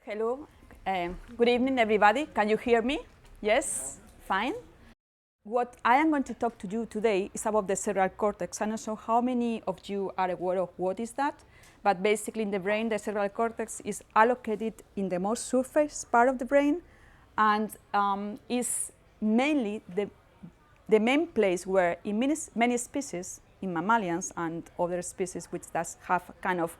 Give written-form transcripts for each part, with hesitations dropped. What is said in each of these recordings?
Hello. Good evening, everybody. Can you hear me? Yes? Fine. What I am going to talk to you today is about the cerebral cortex. I'm not sure how many of you are aware of what is that, but basically in the brain, the cerebral cortex is allocated in the most surface part of the brain and is mainly the main place where in many species, in mammalians and other species which does have kind of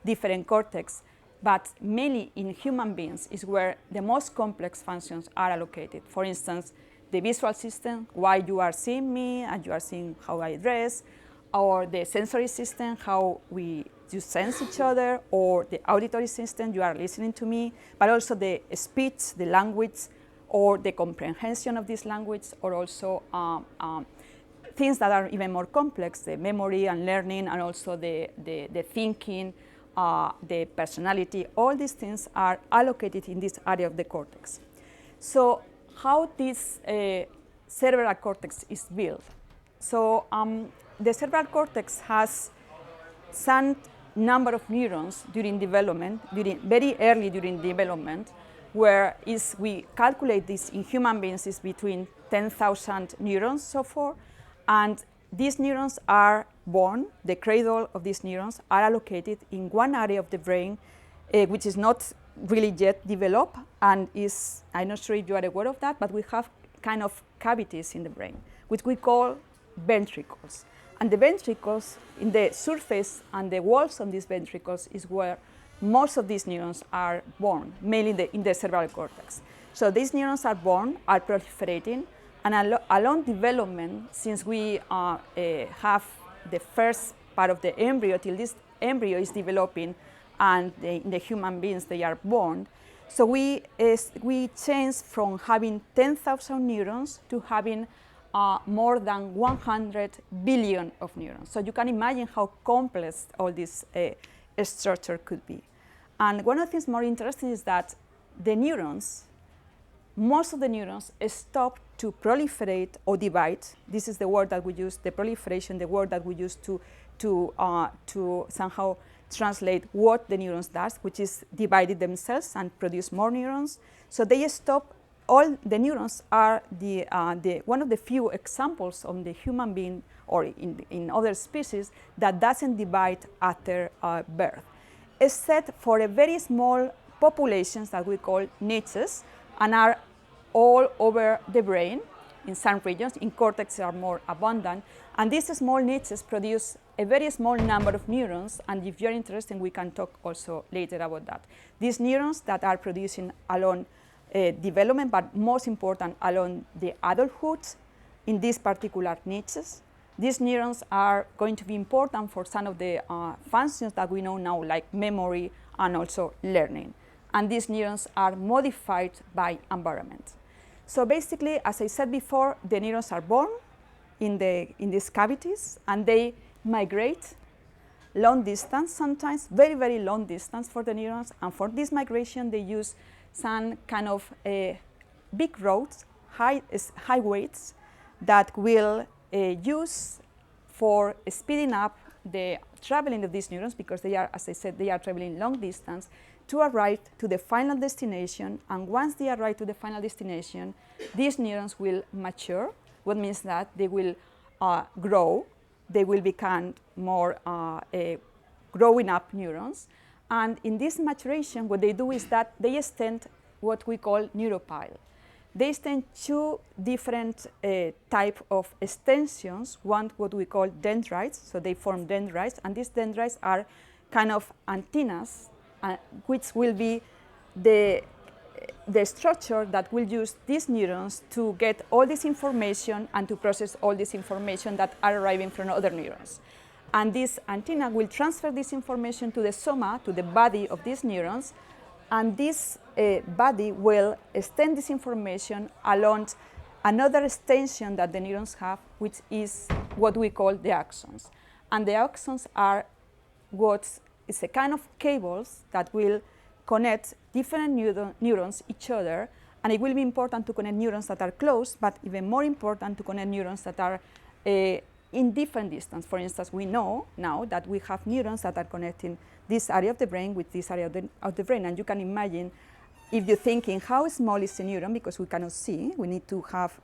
different cortex, but mainly in human beings is where the most complex functions are allocated. For instance, the visual system, why you are seeing me and you are seeing how I dress, or the sensory system, how you sense each other, or the auditory system, you are listening to me, but also the speech, the language, or the comprehension of this language, or also things that are even more complex, the memory and learning, and also the thinking, the personality. All these things are allocated in this area of the cortex. So how this cerebral cortex is built? So the cerebral cortex has some number of neurons during development, very early during development, where we calculate this in human beings is between 10,000 neurons so far, and these neurons are born, the cradle of these neurons are allocated in one area of the brain which is not really yet developed and is, I'm not sure if you are aware of that, but we have kind of cavities in the brain, which we call ventricles. And the ventricles, in the surface and the walls of these ventricles is where most of these neurons are born, mainly in the cerebral cortex. So these neurons are born, are proliferating, and along development, since we have the first part of the embryo till this embryo is developing, and in the human beings they are born, so we change from having 10,000 neurons to having more than 100 billion of neurons. So you can imagine how complex all this structure could be. And one of the things more interesting is that the neurons, most of the neurons stop to proliferate or divide. This is the word that we use, the proliferation, the word that we use to somehow translate what the neurons does, which is divided themselves and produce more neurons. So they stop. All the neurons are one of the few examples of the human being or in other species that doesn't divide after birth, except for a very small populations that we call niches, and are all over the brain in some regions. In cortex are more abundant, and these small niches produce a very small number of neurons, and if you're interested we can talk also later about that. These neurons that are producing along development, but most important along the adulthood in these particular niches. These neurons are going to be important for some of the functions that we know now, like memory and also learning. And these neurons are modified by environment. So basically, as I said before, the neurons are born in these cavities, and they migrate long distance, sometimes very, very long distance for the neurons. And for this migration, they use some kind of big roads, highways that will use for speeding up the traveling of these neurons, because they are, as I said, they are traveling long distance to arrive to the final destination. And once they arrive to the final destination, these neurons will mature, what means that they will grow, they will become more growing up neurons. And in this maturation, what they do is that they extend what we call neuropile. They extend two different type of extensions. One, what we call dendrites, so they form dendrites, and these dendrites are kind of antennas, which will be the structure that will use these neurons to get all this information and to process all this information that are arriving from other neurons. And this antenna will transfer this information to the soma, to the body of these neurons, and this body will extend this information along another extension that the neurons have, which is what we call the axons. And the axons are what is a kind of cables that will connect different neurons each other, and it will be important to connect neurons that are close, but even more important to connect neurons that are in different distance. For instance, we know now that we have neurons that are connecting this area of the brain with this area of the brain. And you can imagine, if you're thinking, how small is a neuron? Because we cannot see. We need to have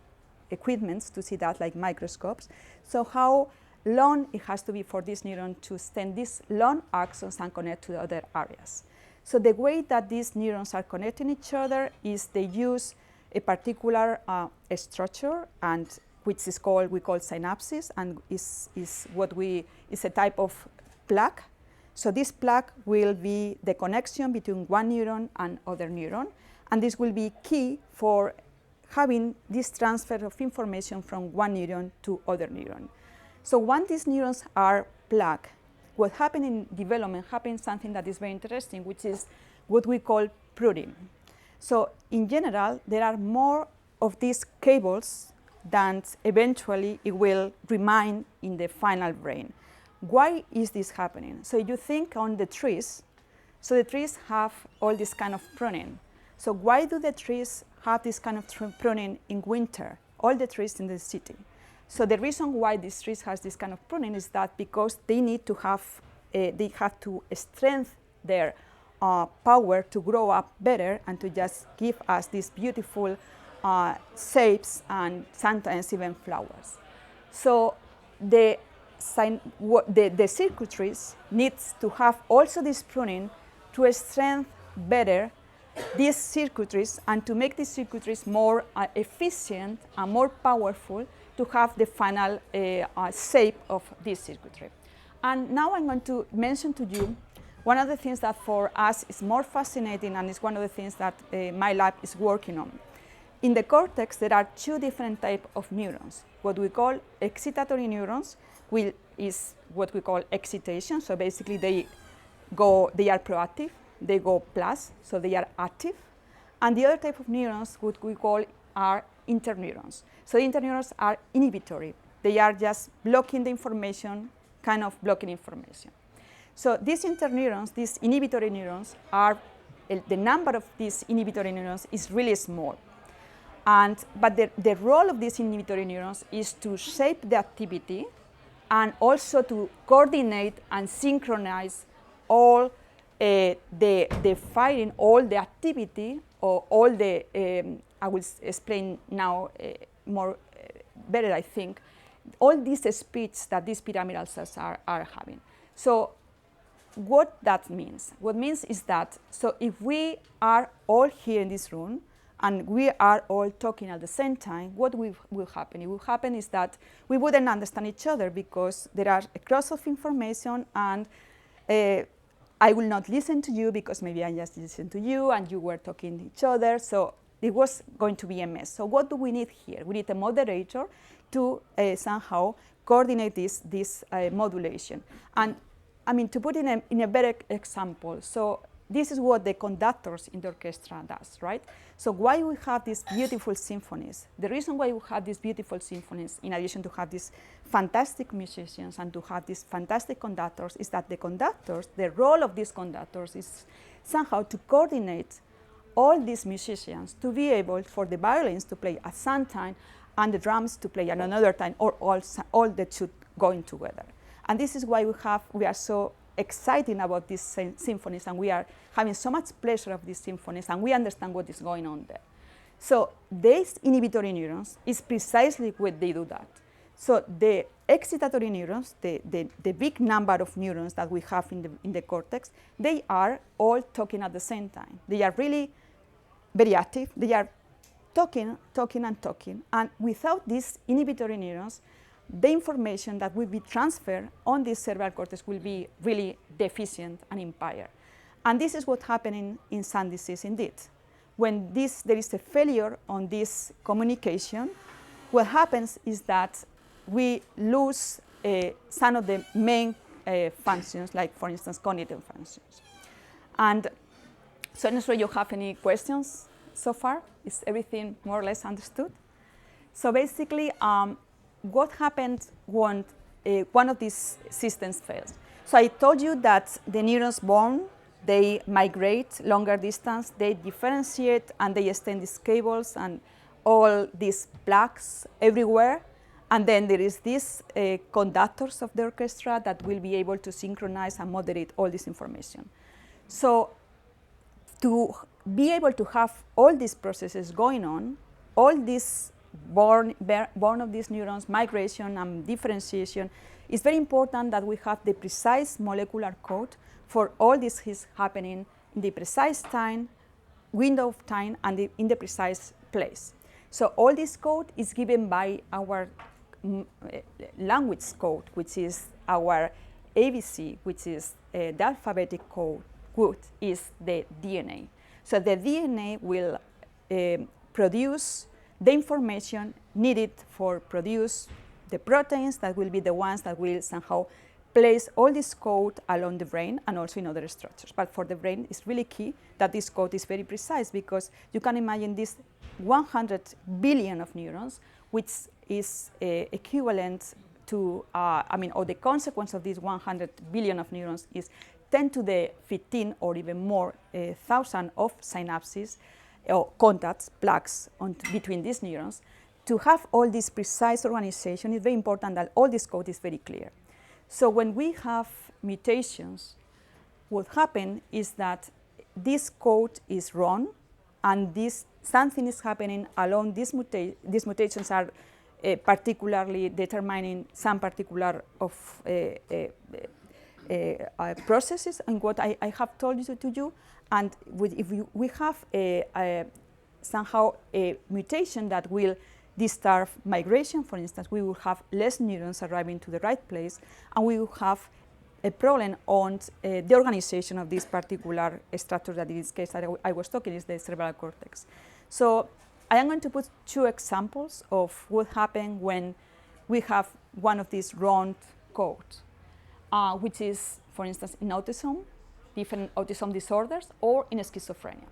equipments to see that, like microscopes. So how long it has to be for this neuron to extend these long axons and connect to the other areas. So the way that these neurons are connecting each other is they use a particular structure, and which is called, we call synapses, and is a type of plaque. So this plaque will be the connection between one neuron and other neuron, and this will be key for having this transfer of information from one neuron to other neuron. So when these neurons are plaque, what happens in development happens something that is very interesting, which is what we call pruning. So in general, there are more of these cables than eventually it will remain in the final brain. Why is this happening? So you think on the trees. So the trees have all this kind of pruning. So why do the trees have this kind of pruning in winter? All the trees in the city. So the reason why these trees has this kind of pruning is that because they need to have, they have to strengthen their power to grow up better and to just give us these beautiful shapes and sometimes even flowers. So the circuitries needs to have also this pruning to strengthen better these circuitries and to make these circuitries more efficient and more powerful to have the final shape of this circuitry. And now I'm going to mention to you one of the things that for us is more fascinating, and is one of the things that my lab is working on. In the cortex, there are two different types of neurons. What we call excitatory neurons, which is what we call excitation. So basically they are proactive, they go plus, so they are active. And the other type of neurons, what we call are interneurons. So the interneurons are inhibitory. They are just blocking the information, kind of blocking information. So these interneurons, these inhibitory neurons, are the number of these inhibitory neurons is really small. But the role of these inhibitory neurons is to shape the activity and also to coordinate and synchronize all the firing, all the activity, or all the, I will explain now more better, I think, all these speeds that these pyramidal cells are having. So what that means? What means is that, so if we are all here in this room and we are all talking at the same time, what will happen? It will happen is that we wouldn't understand each other because there are a cross of information, and I will not listen to you because maybe I just listened to you and you were talking to each other. So it was going to be a mess. So what do we need here? We need a moderator to somehow coordinate this modulation. And I mean, to put in a better example, so this is what the conductors in the orchestra does, right? So why we have these beautiful symphonies? The reason why we have these beautiful symphonies, in addition to have these fantastic musicians and to have these fantastic conductors, is that the conductors, the role of these conductors is somehow to coordinate all these musicians to be able for the violins to play at some time and the drums to play at another time, or all the two going together. And this is why we are so excited about these symphonies, and we are having so much pleasure of these symphonies, and we understand what is going on there. So these inhibitory neurons is precisely what they do that. So the excitatory neurons, the big number of neurons that we have in the cortex, they are all talking at the same time. They are really very active. They are talking, and without these inhibitory neurons, the information that will be transferred on this cerebral cortex will be really deficient and impaired. And this is what's happening in some disease indeed. When there is a failure on this communication, what happens is that we lose some of the main functions, like for instance, cognitive functions. And so I'm not sure you have any questions so far. Is everything more or less understood? So basically, what happens when one of these systems fails? So I told you that the neurons born, they migrate longer distance, they differentiate, and they extend these cables and all these plaques everywhere. And then there is these conductors of the orchestra that will be able to synchronize and moderate all this information. So to be able to have all these processes going on, all this born of these neurons, migration and differentiation, it's very important that we have the precise molecular code for all this is happening in the precise time, window of time, and in the precise place. So all this code is given by our language code, which is our ABC, which is the alphabetic code, is the DNA. So the DNA will produce the information needed for produce the proteins that will be the ones that will somehow place all this code along the brain and also in other structures. But for the brain, it's really key that this code is very precise, because you can imagine this 100 billion of neurons, which is equivalent to, or the consequence of these 100 billion of neurons is 10 to the 15 or even more thousand of synapses or contacts, plugs between these neurons. To have all this precise organization, it's very important that all this code is very clear. So when we have mutations, what happens is that this code is wrong, and something is happening along these mutations are particularly determining some particular of processes and what I have told you to you. And if we have somehow a mutation that will disturb migration, for instance, we will have less neurons arriving to the right place, and we will have a problem on the organization of this particular structure that in this case I was talking is the cerebral cortex. So I am going to put two examples of what happens when we have one of these wrong codes, which is, for instance, in autism, different autism disorders, or in schizophrenia.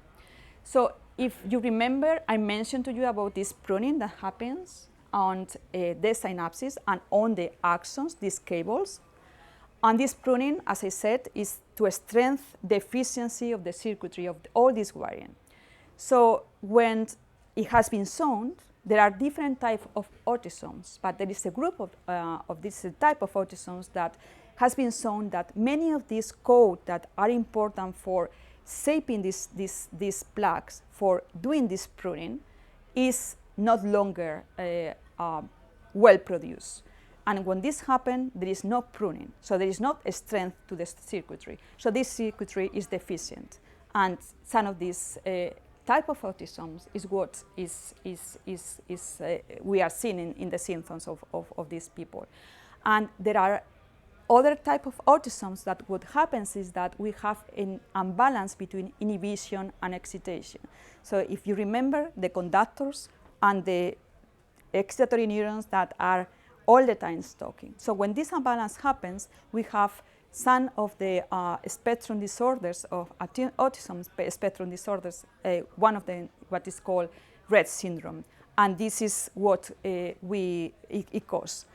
So if you remember, I mentioned to you about this pruning that happens on the synapses and on the axons, these cables. And this pruning, as I said, is to strengthen the efficiency of the circuitry of all this wiring. So when it has been shown, there are different types of autisms, but there is a group of this type of autisms that has been shown that many of these codes that are important for shaping these plugs, for doing this pruning, is not longer well produced. And when this happens, there is no pruning, so there is not a strength to the circuitry. So this circuitry is deficient, and some of these type of autisms is what we are seeing in the symptoms of these people. And there are other type of autisms that what happens is that we have an imbalance between inhibition and excitation. So if you remember the conductors and the excitatory neurons that are all the time talking. So when this imbalance happens, we have some of the spectrum disorders of autism spectrum disorders, one of them what is called Rett syndrome. And this is what it causes.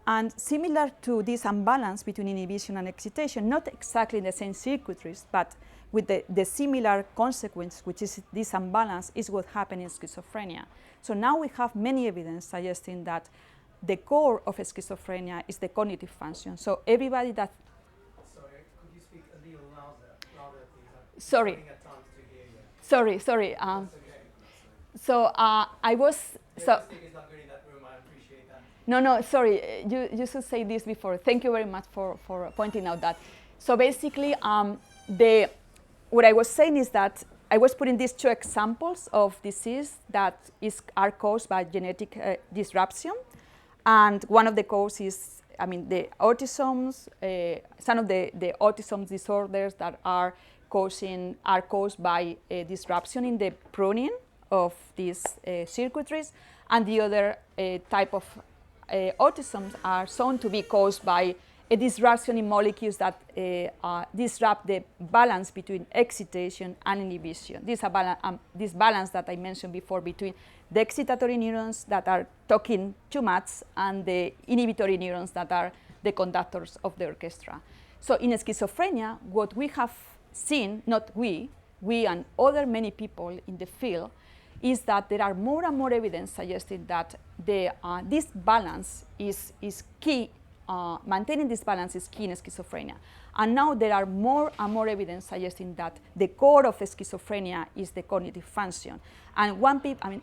And similar to this imbalance between inhibition and excitation, not exactly in the same circuitries, but with the similar consequence, which is this imbalance, is what happened in schizophrenia. So now we have many evidence suggesting that the core of schizophrenia is the cognitive function. So everybody that... Sorry, could you speak a little louder please? Sorry. Sorry. Okay. So I was... So. Is not good in that room. I appreciate that. No, sorry. You should say this before. Thank you very much for pointing out that. So basically, what I was saying is that I was putting these two examples of disease that are caused by genetic disruption. And one of the causes, the autisms, some of the autism disorders that are caused by disruption in the pruning of these circuitries, and the other type of autisms are shown to be caused by a disruption in molecules that disrupt the balance between excitation and inhibition. This balance that I mentioned before between the excitatory neurons that are talking too much and the inhibitory neurons that are the conductors of the orchestra. So in schizophrenia, what we have seen, not we and other many people in the field, is that there are more and more evidence suggesting that this balance is key. Maintaining this balance is key in schizophrenia. And now there are more and more evidence suggesting that the core of schizophrenia is the cognitive function. And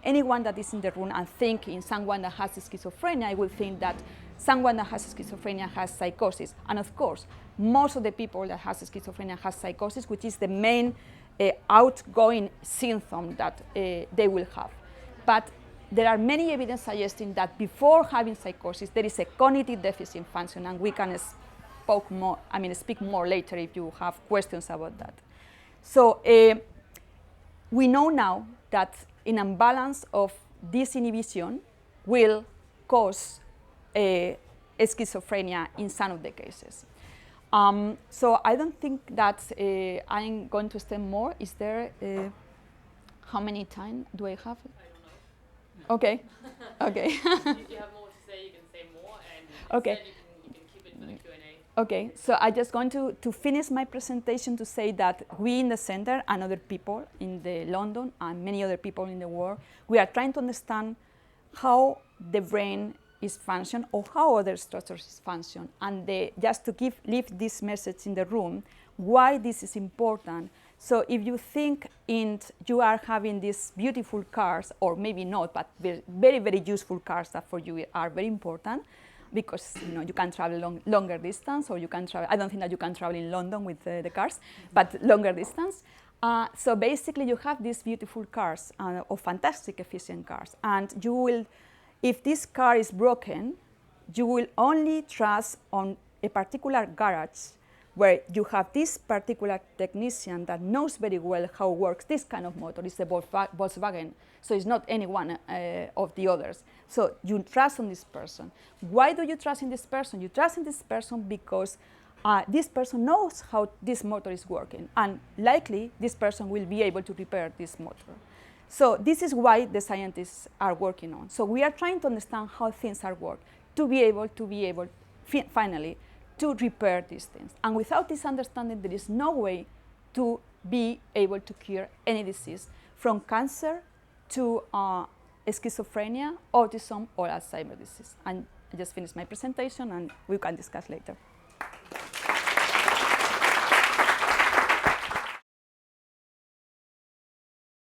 anyone that is in the room and thinking someone that has schizophrenia, I will think that someone that has schizophrenia has psychosis. And of course, most of the people that has schizophrenia has psychosis, which is the main outgoing symptom that they will have. But there are many evidence suggesting that before having psychosis, there is a cognitive deficit function, and we can speak more later if you have questions about that. So we know now that an imbalance of this inhibition will cause schizophrenia in some of the cases. So I don't think that I'm going to extend more. Is there, how many time do I have? I don't know. Okay, okay. If you have more to say, you can say more, and okay. instead you can keep it for the Q&A. Okay, so I'm just going to finish my presentation to say that we in the center and other people in London and many other people in the world, we are trying to understand how the brain is function or how other structures function, and just to leave this message in the room, why this is important. So if you think you are having these beautiful cars, or maybe not, but very, very useful cars that for you are very important, because you can travel longer distance, or you can travel, I don't think that you can travel in London with the cars, but longer distance. So basically you have these beautiful cars, or fantastic efficient cars, and you will, if this car is broken, you will only trust on a particular garage where you have this particular technician that knows very well how it works. This kind of motor is the Volkswagen, so it's not any one of the others. So you trust on this person. Why do you trust in this person? You trust in this person because this person knows how this motor is working, and likely this person will be able to repair this motor. So this is why the scientists are working on. So we are trying to understand how things are working to be able finally to repair these things. And without this understanding, there is no way to be able to cure any disease, from cancer to schizophrenia, autism, or Alzheimer's disease. And I just finished my presentation, and we can discuss later.